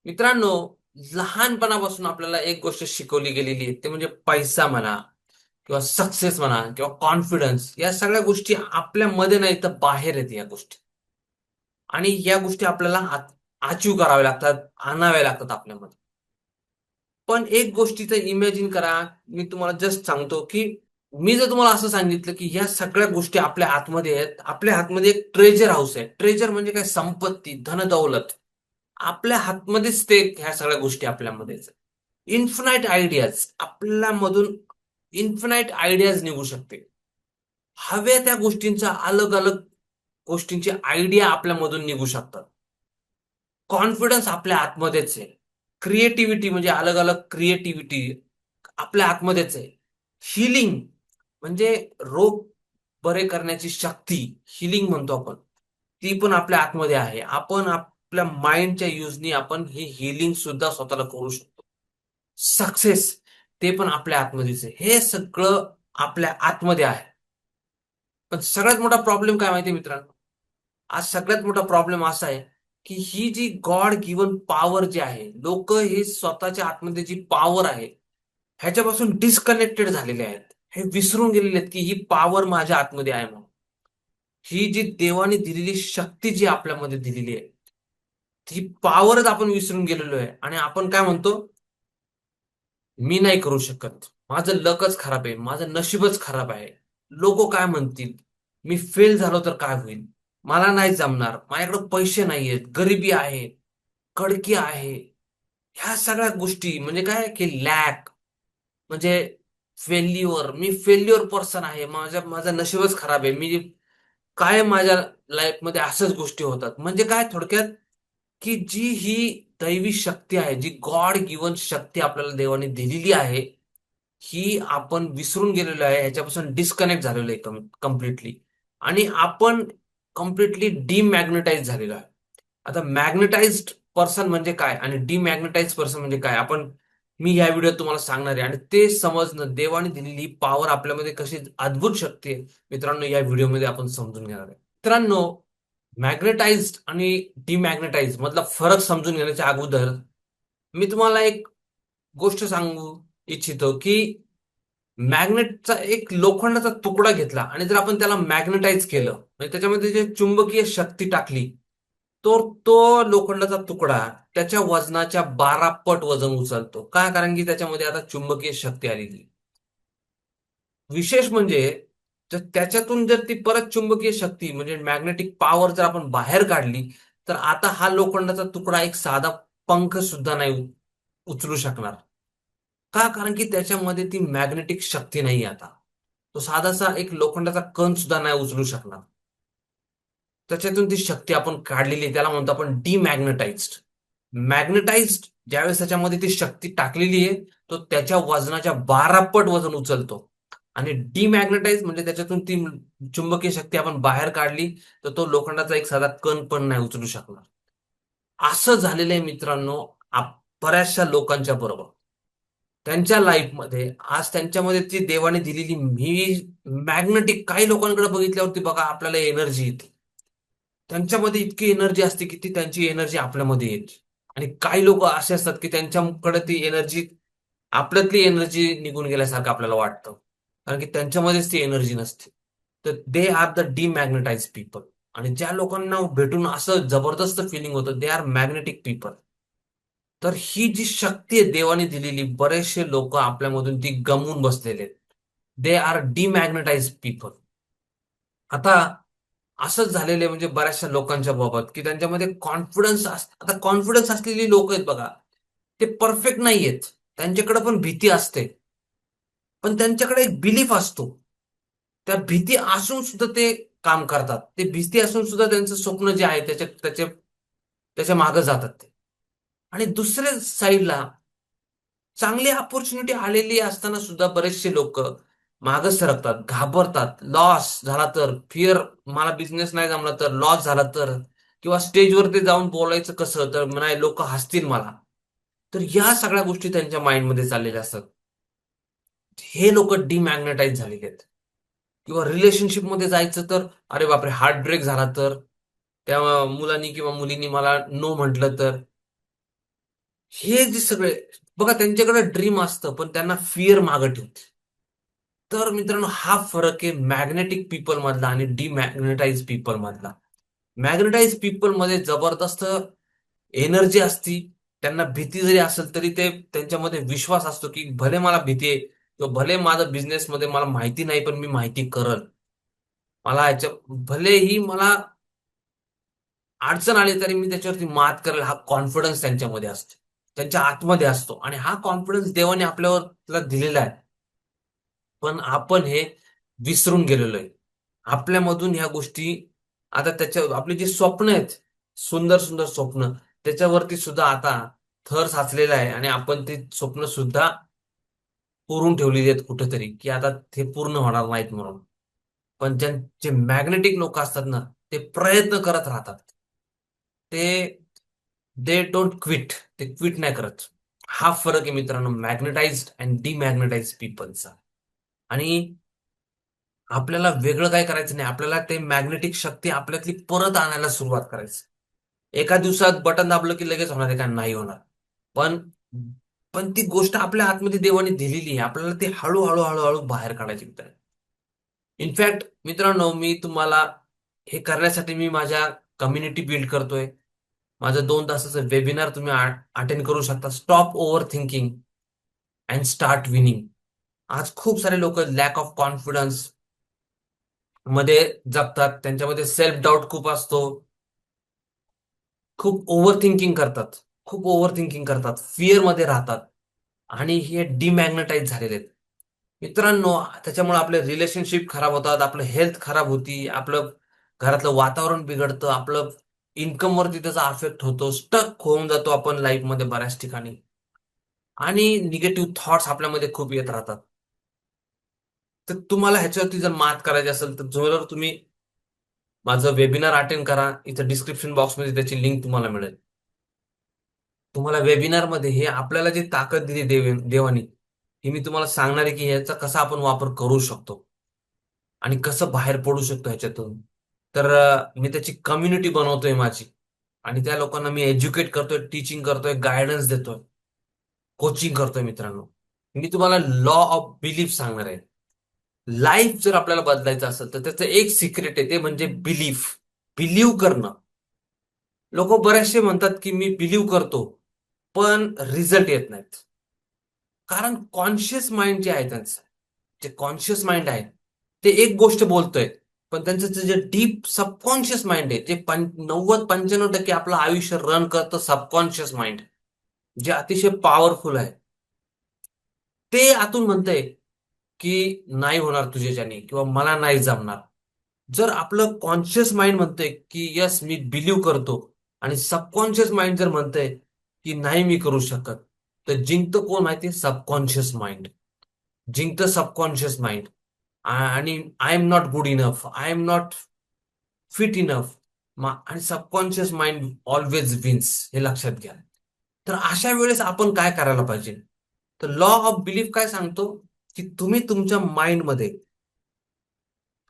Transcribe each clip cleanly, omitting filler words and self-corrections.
मित्रांनो, लहानपणापासून आपल्याला एक गोष्ट शिकवली गेलेली आहे, ते म्हणजे पैसा म्हणा किंवा सक्सेस म्हणा किंवा कॉन्फिडन्स, या सगळ्या गोष्टी आपल्यामध्ये नाही तर बाहेर आहेत या गोष्टी. आणि या गोष्टी आपल्याला अचीव कराव्या लागतात, आणाव्या लागतात आपल्यामध्ये. पण एक गोष्टीचं इमॅजिन करा, मी तुम्हाला जस्ट सांगतो, की मी जर तुम्हाला असं सांगितलं, की ह्या सगळ्या गोष्टी आपल्या आतमध्ये आहेत. आपल्या हातमध्ये एक ट्रेजर हाऊस आहे. ट्रेजर म्हणजे काय? संपत्ती, धनदौलत. आपल्या हातमध्येच ते ह्या सगळ्या गोष्टी आपल्यामध्येच आहेत. इन्फिनाइट आयडियाज आपल्यामधून, इन्फिनाइट आयडियाज निघू शकते. हव्या त्या गोष्टींचा, अलग अलग गोष्टींची आयडिया आपल्यामधून निघू शकतात. कॉन्फिडन्स आपल्या आतमध्येच आहे. क्रिएटिव्हिटी म्हणजे अलग अलग क्रिएटिव्हिटी आपल्या आतमध्येच आहे. हिलिंग म्हणजे रोग बरे करण्याची शक्ती, हिलिंग म्हणतो आपण, ती पण आपल्या आतमध्ये आहे. आपण आपल्या माइंडच्या युजनी आपण ही हिलिंग सुद्धा स्वतःला करू शकतो. सक्सेस ते पण आपल्या आतमध्येच आहे. हे सगळं आपल्या आतमध्ये आहे. पण सगळ्यात मोठा प्रॉब्लेम काय माहितीये मित्रांनो? आज सगळ्यात मोठा प्रॉब्लेम असा आहे, की ही जी गॉड गिव्हन पॉवर जी आहे, लोक हे स्वतःच्या आतमध्ये जी पॉवर आहे, ह्याच्यापासून डिस्कनेक्टेड झालेले आहेत. हे विसरून गेलेले आहेत, की ही पॉवर माझ्या आतमध्ये आहे म्हणून. ही जी देवाने दिलेली शक्ती जी आपल्यामध्ये दिलेली आहे, ती पॉवरच आपण विसरून गेलेलो आहे. आणि आपण काय म्हणतो? मी नाही करू शकत. माझं लकच खराब आहे. माझं नशीबच खराब आहे. लोक काय म्हणतील? मी फेल झालो तर काय होईल? मला नाही जमणार. माझ्याकडे पैसे नाहीयेत. गरिबी आहे. कडकी आहे. ह्या सगळ्या गोष्टी म्हणजे काय, की लॅक म्हणजे फेल्युअर. मी फेल्युअर पर्सन आहे. माझं नशीबच खराब आहे. मी काय माझ्या लाईफमध्ये असंच गोष्टी होतात. म्हणजे काय थोडक्यात, की जी ही दैवी शक्ती आहे, जी गॉड गिवन शक्ती आपल्याला देवाने दिलेली आहे, ही आपण विसरून गेलेलो आहे. ह्याच्यापासून डिस्कनेक्ट झालेलो आहे कम्प्लिटली. आणि आपण कम्प्लिटली डिमॅग्नेटाइज झालेलो आहे. आता मॅग्नेटाइज्ड पर्सन म्हणजे काय आणि डिमॅग्नेटाइज पर्सन म्हणजे काय, मी या व्हिडिओत तुम्हाला सांगणार आहे. आणि ते समजणं, देवाने दिलेली पॉवर आपल्यामध्ये कशी अद्भुत शक्ती आहे, मित्रांनो, या व्हिडिओमध्ये आपण समजून घेणार आहे. मित्रांनो, मॅग्नेटाइज्ड आणि डिमॅग्नेटाइज मधला फरक समजून घेण्याच्या अगोदर मी तुम्हाला एक गोष्ट सांगू इच्छितो, की मॅग्नेटचा एक लोखंडाचा तुकडा घेतला आणि जर आपण त्याला मॅग्नेटाइज केलं, म्हणजे त्याच्यामध्ये जे चुंबकीय शक्ती टाकली, तर तो लोखंडाचा तुकडा त्याच्या वजनाच्या 12 पट वजन उचलतो. का? कारण की त्याच्यामध्ये आता चुंबकीय शक्ती आलेली. विशेष म्हणजे जर त्याच्यातून जर ती परत चुंबकीय शक्ती म्हणजे मॅग्नेटिक पॉवर जर आपण बाहेर काढली, तर आता हा लोखंडाचा तुकडा एक साधा पंख सुद्धा नाही उचलू शकणार. का? कारण की त्याच्यामध्ये ती मॅग्नेटिक शक्ती नाही आता. तो साधासा एक लोखंडाचा कण सुद्धा नाही उचलू शकणार. त्याच्यातून ती शक्ती आपण काढलेली आहे, त्याला म्हणतो आपण डिमॅग्नेटाइज्ड. मॅग्नेटाइज्ड ज्यावेळेस त्याच्यामध्ये ती शक्ती टाकलेली आहे, तो त्याच्या वजनाच्या 12 पट वजन उचलतो. आणि डिमॅग्नेटाइज म्हणजे त्याच्यातून ती चुंबकीय शक्ती आपण बाहेर काढली, तर तो लोखंडाचा एक साधा कण पण नाही उचलू शकणार. असं झालेलं आहे मित्रांनो, बऱ्याचशा लोकांच्या बरोबर. त्यांच्या लाईफमध्ये आज त्यांच्यामध्ये ती देवाने दिलेली मॅग्नेटिक, काही लोकांकडे बघितल्यावरती बघा आपल्याला एनर्जी येते. त्यांच्यामध्ये इतकी एनर्जी असते की ती त्यांची एनर्जी आपल्यामध्ये येते. आणि काही लोक असे असतात की त्यांच्याकडे ती एनर्जी, आपल्यातली एनर्जी निघून गेल्यासारखं आपल्याला वाटतं. कारण की त्यांच्यामध्येच ती एनर्जी नसते. तर दे आर द डिमॅग्नेटाइज पीपल. आणि ज्या लोकांना भेटून असं जबरदस्त फिलिंग होतं, दे आर मॅग्नेटिक पीपल. तर ही जी शक्ती आहे देवाने दिलेली, बरेचसे लोक आपल्यामधून ती गमवून बसलेले आहेत. They are demagnetise people. आता असंच झालेलं आहे म्हणजे बऱ्याचशा लोकांच्या बाबत, की त्यांच्यामध्ये कॉन्फिडन्स आता कॉन्फिडन्स असलेली लोक आहेत बघा, ते परफेक्ट नाही आहेत. त्यांच्याकडे पण भीती असते. पण त्यांच्याकडे एक बिलीफ असतो. त्या भीती असून सुद्धा ते काम करतात. ते भीती असून सुद्धा त्यांचं स्वप्न जे आहे त्याच्या त्याच्या त्याच्या मागे जातात ते. आणि दुसऱ्या साईडला चांगली अपॉर्च्युनिटी आलेली असताना सुद्धा बरेचसे लोक मागे सरकतात, घाबरतात. लॉस झाला तर फिअर, मला बिझनेस नाही जमला तर, लॉस झाला तर, किंवा स्टेजवरती जाऊन बोलायचं कसं, तर नाही लोक हसतील मला. तर या सगळ्या गोष्टी त्यांच्या माइंडमध्ये चाललेल्या असतात. हे लोक डिमॅग्नेटाइज झालेले आहेत. किंवा रिलेशनशिप मध्ये जायचं तर, अरे बापरे, हार्ट ब्रेक झाला तर, त्या मुलांनी किंवा मुलींनी मला नो म्हटलं तर, हे जे सगळे बघा, त्यांच्याकडे ड्रीम असतं पण त्यांना फिअर मागं ठेवते. तर मित्रांनो, हा फरक आहे मॅग्नेटिक पीपल मधला आणि डिमॅग्नेटाइज पीपल मधला. मॅग्नेटाइज पीपल मध्ये जबरदस्त एनर्जी असती. त्यांना भीती जरी असेल तरी ते त्यांच्यामध्ये विश्वास असतो की भले मला भीती आहे किंवा भले माझं बिझनेस मध्ये मला माहिती नाही पण मी माहिती करल. मला ह्याच्या भलेही मला अडचण आली तरी मी त्याच्यावरती मात करेल, हा कॉन्फिडन्स त्यांच्यामध्ये असतो, त्यांच्या आतमध्ये असतो. आणि हा कॉन्फिडन्स देवाने आपल्यावर दिलेला आहे. पण आपण हे विसरून गेलेलो आहे. आपल्यामधून ह्या गोष्टी आता त्याच्या आपली जी स्वप्न आहेत, सुंदर सुंदर स्वप्न, त्याच्यावरती सुद्धा आता थर साचलेला आहे आणि आपण ते स्वप्न सुद्धा पुरून ठेवलेली आहेत कुठेतरी, की आता ते पूर्ण होणार नाहीत म्हणून. पण जे मॅग्नेटिक लोक असतात ना, ते प्रयत्न करत राहतात. ते दे डोंट क्विट, ते क्विट नाही करत. हा फरक आहे मित्रांनो मॅग्नेटाइज्ड अँड डिमॅग्नेटाइज्ड पीपलचा. आणि आपल्याला वेगळं काय करायचं नाही, आपल्याला ते मॅग्नेटिक शक्ती आपल्यातली परत आणायला सुरुवात करायची. एका दिवसात बटन दाबलं की लगेच होणार आहे का? नाही होणार. पण पण ती गोष्ट आपल्या आतमध्ये देवाने दिलेली आहे, आपल्याला ती हळूहळू हळूहळू बाहेर काढायची मित्र. इनफॅक्ट मित्रांनो, मी तुम्हाला हे करण्यासाठी मी माझ्या कम्युनिटी बिल्ड करतोय. माझं 2 तासाचं वेबिनार तुम्ही अटेंड करू शकता. Stop over thinking and start winning. आज खूप सारे लोक लॅक ऑफ कॉन्फिडन्स मध्ये जगतात, त्यांच्यामध्ये सेल्फ डाऊट खूप असतो, खूप ओव्हर थिंकिंग करतात, खूप ओव्हर थिंकिंग करतात, फिअर मध्ये राहतात आणि हे डिमॅग्नेटाईज झालेले आहेत. मित्रांनो, त्याच्यामुळे आपले रिलेशनशिप खराब होतात, आपलं हेल्थ खराब होती, आपलं घरातलं वातावरण बिघडतं, आपलं इन्कम वरती त्याचा अफेक्ट होतो, स्टक होऊन जातो आपण लाईफ मध्ये बऱ्याच ठिकाणी. आणि निगेटिव्ह थॉट्स आपल्यामध्ये खूप येत राहतात. तर तुम्हाला ह्याच्यावरती जर मात करायची असेल तर जोवर तुम्ही माझं वेबिनार अटेंड करा. इथं डिस्क्रिप्शन बॉक्समध्ये त्याची लिंक तुम्हाला मिळेल. तुम्हाला वेबिनार मध्ये हे आपल्याला जी ताकद दिली देवानी, ही मी तुम्हाला सांगणार आहे की याचा कसा आपण वापर करू शकतो आणि कसं बाहेर पडू शकतो ह्याच्यातून. तर मी त्याची कम्युनिटी बनवतोय माझी आणि त्या लोकांना मी एज्युकेट करतोय, टीचिंग करतोय, गायडन्स देतोय, कोचिंग करतोय मित्रांनो. मी तुम्हाला लॉ ऑफ बिलीफ सांगणार आहे. लाईफ जर आपल्याला बदलायचं असेल तर त्याचं एक सिक्रेट आहे, ते म्हणजे बिलीफ. बिलीव्ह करणं. लोक बरेचसे म्हणतात की मी बिलीव्ह करतो पण रिझल्ट येत नाहीत. कारण कॉन्शियस माइंड जे आहे त्यांचं, जे कॉन्शियस माइंड आहे, ते एक गोष्ट बोलतोय, पण त्यांचं जे डीप सबकॉन्शियस माइंड आहे, ते 90-95% आपलं आयुष्य रन करतं सबकॉन्शियस माइंड, जे अतिशय पॉवरफुल आहे. ते आतून म्हणतंय की नाही होणार तुझ्याच्याने किंवा मला नाही जमणार. जर आपलं कॉन्शियस माइंड म्हणतंय की यस मी बिलीव्ह करतो आणि सबकॉन्शियस माइंड जर म्हणतंय की नाही मी करू शकत, तर जिंकतं कोण माहिती? Subconscious mind. जिंकतं सबकॉन्शियस माइंड. आणि I am not good enough, I am not fit enough. आणि सबकॉन्शियस माइंड ऑलवेज विन्स, हे लक्षात घ्या. तर अशा वेळेस आपण काय करायला पाहिजे? तर लॉ ऑफ बिलीफ काय सांगतो की तुम्ही तुमच्या माइंडमध्ये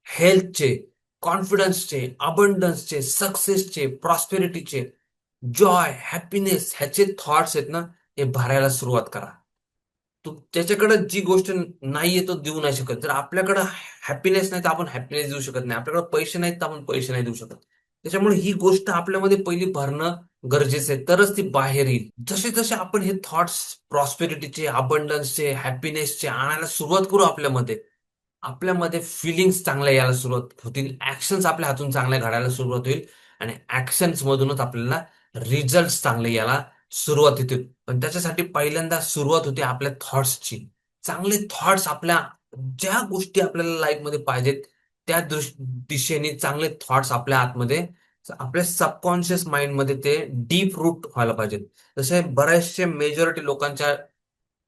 हेल्थचे, कॉन्फिडन्सचे, अबंडन्सचे, सक्सेसचे, प्रॉस्पेरिटीचे, जॉय, हॅपीनेस ह्याचे थॉट्स आहेत ना, हे भरायला सुरुवात करा. तू त्याच्याकडे जी गोष्ट नाहीये तो देऊ नाही शकत. जर आपल्याकडे हॅपीनेस नाही तर आपण हॅपीनेस देऊ शकत नाही. आपल्याकडे पैसे नाहीत तर आपण पैसे नाही देऊ शकत. त्याच्यामुळे ही गोष्ट आपल्यामध्ये पहिली भरणं गरजेचं आहे, तरच ती बाहेर येईल. जसे जसे आपण हे थॉट्स प्रॉस्पेरिटीचे, अबंडन्सचे, हॅपीनेसचे आणायला सुरुवात करू आपल्यामध्ये, आपल्यामध्ये फिलिंग्स चांगल्या यायला सुरुवात होतील, ऍक्शन्स आपल्या हातून चांगल्या घडायला सुरुवात होईल आणि ऍक्शन्स मधूनच आपल्याला रिझल्ट चांगले यायला सुरुवात होतील. पण त्याच्यासाठी पहिल्यांदा सुरुवात होते आपल्या थॉट्सची. चांगले थॉट्स, आपल्या ज्या गोष्टी आपल्याला लाईफमध्ये पाहिजेत त्या दिशेने चांगले थॉट्स आपल्या आतमध्ये, आपल्या सबकॉन्शियस माइंड मध्ये ते डीप रूट व्हायला पाहिजेत. जसे बऱ्याचशे मेजॉरिटी लोकांच्या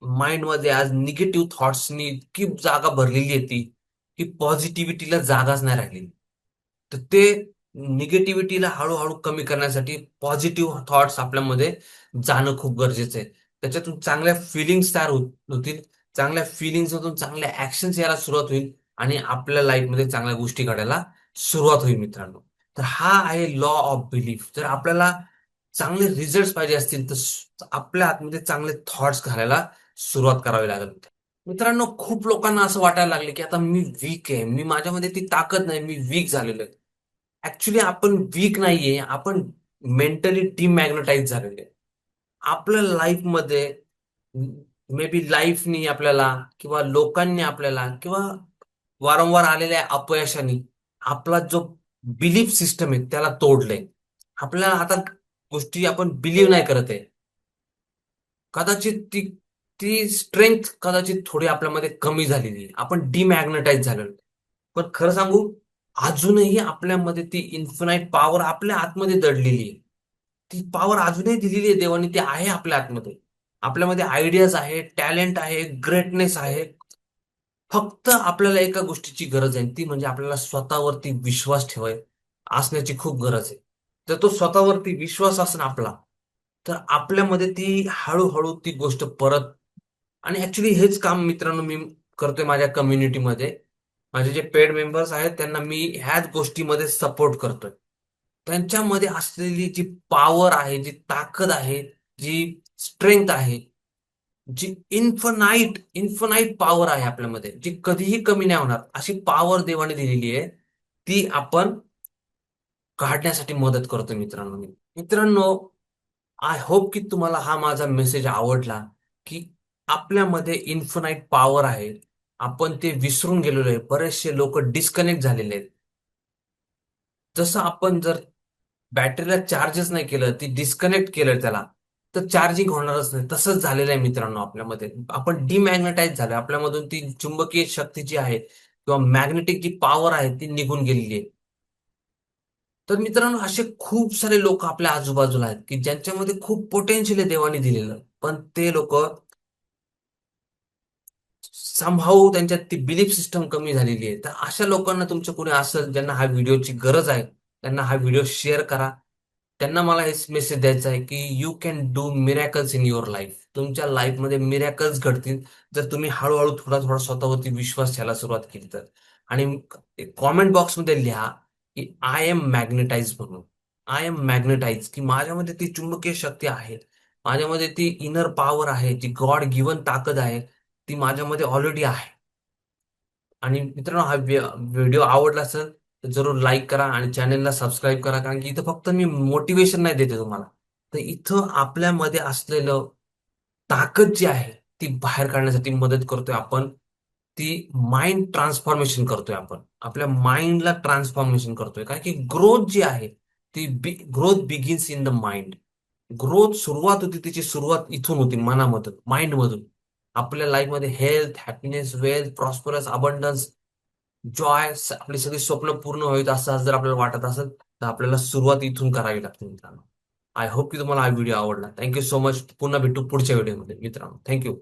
माइंड मध्ये आज निगेटिव्ह थॉट्सनी इतकी जागा भरलेली आहे ती, की पॉझिटिव्हिटीला जागाच नाही राहिलेली. तर ते निगेटिव्हिटीला हळूहळू कमी करण्यासाठी पॉझिटिव्ह थॉट्स आपल्यामध्ये जाणं खूप गरजेचं आहे. त्याच्यातून चांगल्या फिलिंग्स तयार होतील. चांगल्या फिलिंग्स मधून चांगल्या ऍक्शन्स यायला सुरुवात होईल आणि आपल्या लाईफमध्ये चांगल्या गोष्टी घडायला सुरुवात होईल मित्रांनो. तर हा आहे लॉ ऑफ बिलीफ. जर आपल्याला चांगले रिझल्ट पाहिजे असतील तर आपल्या आतमध्ये चांगले थॉट्स घालायला सुरुवात करावी लागेल. मित्रांनो, खूप लोकांना असं वाटायला लागले की आता मी वीक आहे, मी माझ्यामध्ये ती ताकद नाही, मी वीक झालेलो आहे. ऍक्च्युली आपण वीक नाहीये, आपण मेंटली डिमॅग्नेटाईज झालेले आहे. आपल्या लाईफमध्ये मे बी लाईफनी आपल्याला किंवा लोकांनी आपल्याला किंवा वारंवार आलेल्या अपयशाने आपला जो बिलीफ सिस्टम आहे त्याला तोडलंय. आपल्याला आता गोष्टी आपण बिलीव्ह नाही करत आहे. कदाचित ती ती स्ट्रेंथ कदाचित थोडी आपल्यामध्ये कमी झालेली आहे. आपण डिमॅग्नेटाईज झालेलो. पण खरं सांगू, अजूनही आपल्यामध्ये ती इन्फिनाईट पॉवर आपल्या आतमध्ये दडलेली आहे. ती पॉवर अजूनही दिलेली आहे देवाने, ती आहे आपल्या आतमध्ये. आपल्यामध्ये आयडियाज आहे, टॅलेंट आहे, ग्रेटनेस आहे. फक्त आपल्याला एका गोष्टीची गरज आहे, ती म्हणजे आपल्याला स्वतःवरती विश्वास ठेवाय असण्याची खूप गरज आहे. जर तो स्वतःवरती विश्वास असेल आपला, तर आपल्यामध्ये ती हळूहळू ती गोष्ट परत. आणि ऍक्च्युली हेच काम मित्रांनो मी करतोय माझ्या कम्युनिटीमध्ये. माझे जे पेड मेंबर्स आहेत त्यांना मी ह्याच गोष्टीमध्ये सपोर्ट करतोय. त्यांच्यामध्ये असलेली जी पॉवर आहे, जी ताकद आहे, जी स्ट्रेंथ आहे, जी इन्फनाईट इन्फनाईट पॉवर आहे आपल्यामध्ये, जी कधीही कमी नाही होणार अशी पॉवर देवाने दिलेली आहे, ती आपण काढण्यासाठी मदत करतो मित्रांनो. मित्रांनो, आय होप की तुम्हाला हा माझा मेसेज आवडला, की आपल्यामध्ये इन्फिनाईट पॉवर आहे. आपण ते विसरून गेलेलो आहे. बरेचसे लोक डिस्कनेक्ट झालेले आहेत. जसं आपण जर बॅटरीला चार्जच नाही केलं, ती डिस्कनेक्ट केलं त्याला, तर चार्जिंग होणारच नाही. तसंच झालेलं आहे मित्रांनो आपल्यामध्ये. आपण डिमॅग्नेटाईज झालोय. आपल्यामधून ती चुंबकीय शक्ती जी आहे किंवा मॅग्नेटिक जी पॉवर आहे ती निघून गेलेली आहे. तर मित्रांनो, असे खूप सारे लोक आपल्या आजूबाजूला आहेत की ज्यांच्यामध्ये खूप पोटेन्शियल आहे देवाने दिलेलं, पण ते लोक संभाव्य त्यांच्यात ती बिलीफ सिस्टम कमी झालेली आहे. तर अशा लोकांना तुमचं कोणी असेल ज्यांना हा व्हिडिओची गरज आहे, त्यांना हा व्हिडिओ शेअर करा. त्यांना मला हेच मेसेज द्यायचा आहे की you can do miracles in your life. तुमच्या लाईफमध्ये मिरॅकल्स घडतील जर तुम्ही हळूहळू थोडा थोडा स्वतःवरती विश्वास ठेवायला सुरुवात केली तर. आणि कॉमेंट बॉक्समध्ये लिहा की आय एम मॅग्नेटाइज म्हणून. आय एम मॅग्नेटाइज, की माझ्यामध्ये ती चुंबकीय शक्ती आहे, माझ्यामध्ये ती इनर पॉवर आहे, जी गॉड गिवन ताकद आहे, ती माझ्यामध्ये ऑलरेडी आहे. आणि मित्रांनो, हा व्हिडिओ आवडला असेल तर जरूर लाईक करा आणि चॅनलला सबस्क्राईब करा, कारण की इथं फक्त मी मोटिवेशन नाही देते तुम्हाला, तर इथं आपल्यामध्ये असलेलं ताकद जी आहे ती बाहेर काढण्यासाठी मदत करतोय आपण. ती माइंड ट्रान्सफॉर्मेशन करतोय आपण, आपल्या माइंडला ट्रान्सफॉर्मेशन करतोय. कारण की ग्रोथ जी आहे ती growth begins in the mind. Growth सुरुवात होती, तिची सुरुवात इथून होती, मनामधून, माइंड मधून. आपल्या लाईफमध्ये health, happiness, wealth, prosperous, abundance, Joy, आपली सगळी स्वप्न पूर्ण होईल असं जर आपल्याला वाटत असेल तर आपल्याला सुरुवात इथून करावी लागते मित्रांनो. आय होप की तुम्हाला हा व्हिडिओ आवडला. Thank you so much. पुन्हा भेटू पुढच्या व्हिडिओमध्ये मित्रांनो. थँक्यू.